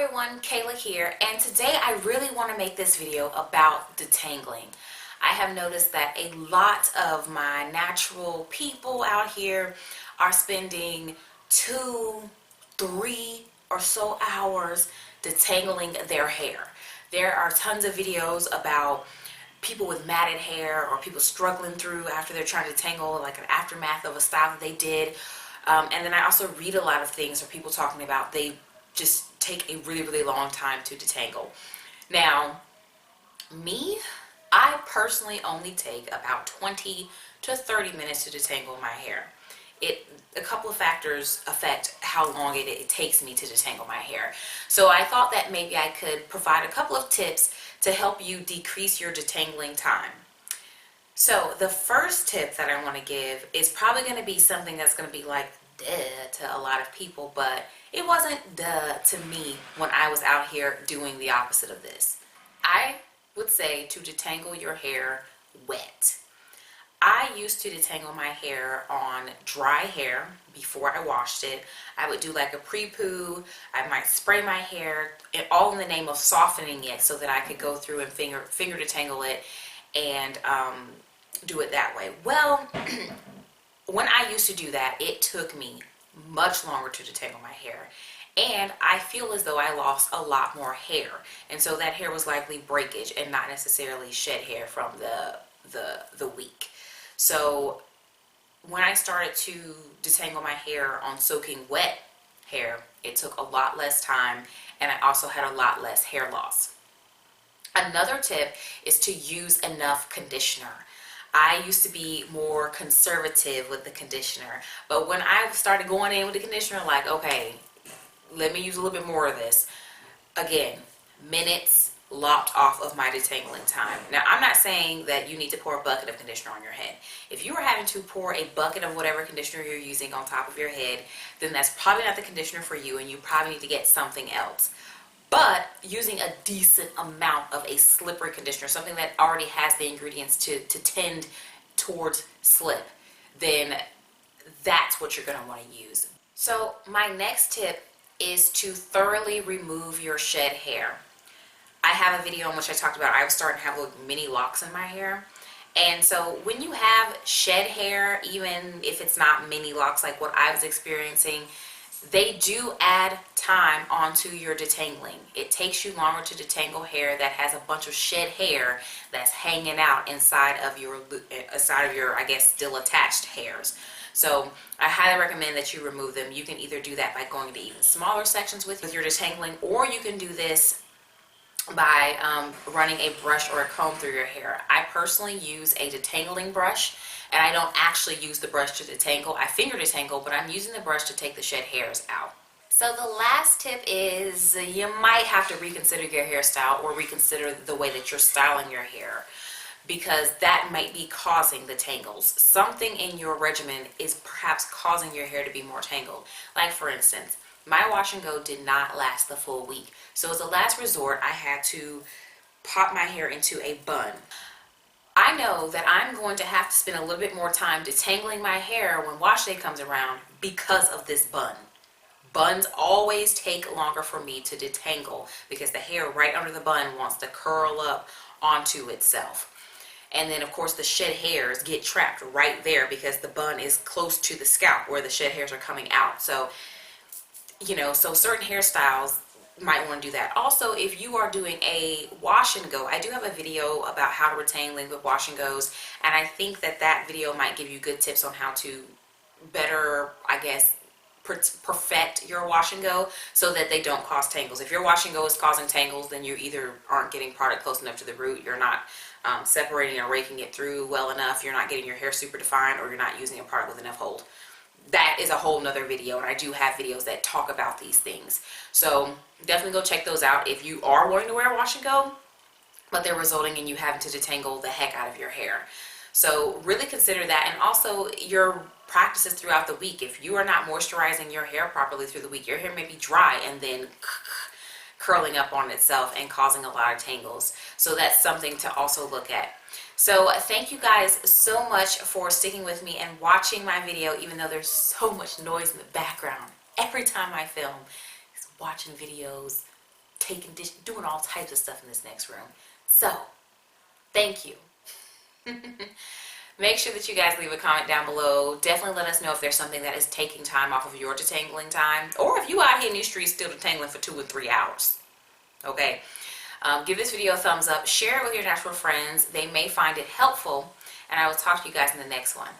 everyone, Kayla here, and today I really want to make this video about detangling. I have noticed that a lot of my natural people out here are spending 2, 3 or so hours detangling their hair. There are tons of videos about people with matted hair or people struggling through after they're trying to detangle, like an aftermath of a style that they did. And then I also read a lot of things where people talking about they just take a really long time to detangle. Now, me, I personally only take about 20 to 30 minutes to detangle my hair. A couple of factors affect how long it takes me to detangle my hair. So I thought that maybe I could provide a couple of tips to help you decrease your detangling time. So the first tip that I want to give is probably going to be something that's going to be like duh to a lot of people, but it wasn't duh to me when I was out here doing the opposite of this. I would say to detangle your hair wet. I used to detangle my hair on dry hair before I washed it. I would do like a pre-poo. I might spray my hair, all in the name of softening it so that I could go through and finger detangle it and do it that way. Well, when I used to do that, it took me much longer to detangle my hair. And I feel as though I lost a lot more hair. And so that hair was likely breakage and not necessarily shed hair from the week. So when I started to detangle my hair on soaking wet hair, it took a lot less time and I also had a lot less hair loss. Another tip is to use enough conditioner. I used to be more conservative with the conditioner, but when I started going in with the conditioner, like, okay, let me use a little bit more of this. Again, minutes lopped off of my detangling time. Now, I'm not saying that you need to pour a bucket of conditioner on your head. If you are having to pour a bucket of whatever conditioner you're using on top of your head, then that's probably not the conditioner for you and you probably need to get something else. But using a decent amount of a slippery conditioner, something that already has the ingredients to tend towards slip, then that's what you're going to want to use. So my next tip is to thoroughly remove your shed hair. I have a video in which I talked about I was starting to have little mini locks in my hair. And so when you have shed hair, even if it's not mini locks like what I was experiencing, they do add time onto your detangling. It takes you longer to detangle hair that has a bunch of shed hair that's hanging out inside of your, I guess, still attached hairs. So I highly recommend that you remove them. You can either do that by going to even smaller sections with your detangling, or you can do this by running a brush or a comb through your hair. I personally use a detangling brush, and I don't actually use the brush to detangle. I finger detangle, but I'm using the brush to take the shed hairs out. So the last tip is you might have to reconsider your hairstyle or reconsider the way that you're styling your hair, because that might be causing the tangles. Something in your regimen is perhaps causing your hair to be more tangled. Like for instance, my wash and go did not last the full week. So as a last resort, I had to pop my hair into a bun. I know that I'm going to have to spend a little bit more time detangling my hair when wash day comes around because of this bun. Buns always take longer for me to detangle because the hair right under the bun wants to curl up onto itself. And then of course the shed hairs get trapped right there because the bun is close to the scalp where the shed hairs are coming out. So, so certain hairstyles might want to do that. Also, if you are doing a wash and go, I do have a video about how to retain length with wash and goes, and I think that video might give you good tips on how to better, I guess, perfect your wash and go so that they don't cause tangles. If your wash and go is causing tangles, then you either aren't getting product close enough to the root, you're not separating or raking it through well enough, you're not getting your hair super defined, or you're not using a product with enough hold. That is a whole nother video, and I do have videos that talk about these things. So definitely go check those out if you are wanting to wear a wash and go, but they're resulting in you having to detangle the heck out of your hair. So really consider that, and also your practices throughout the week. If you are not moisturizing your hair properly through the week, your hair may be dry and then curling up on itself and causing a lot of tangles. So that's something to also look at. So thank you guys so much for sticking with me and watching my video, even though there's so much noise in the background. Every time I film, watching videos, taking, doing all types of stuff in this next room. So, thank you. Make sure that you guys leave a comment down below. Definitely let us know if there's something that is taking time off of your detangling time, or if you out here in these streets still detangling for 2 or 3 hours. Okay. Give this video a thumbs up. Share it with your natural friends. They may find it helpful. And I will talk to you guys in the next one.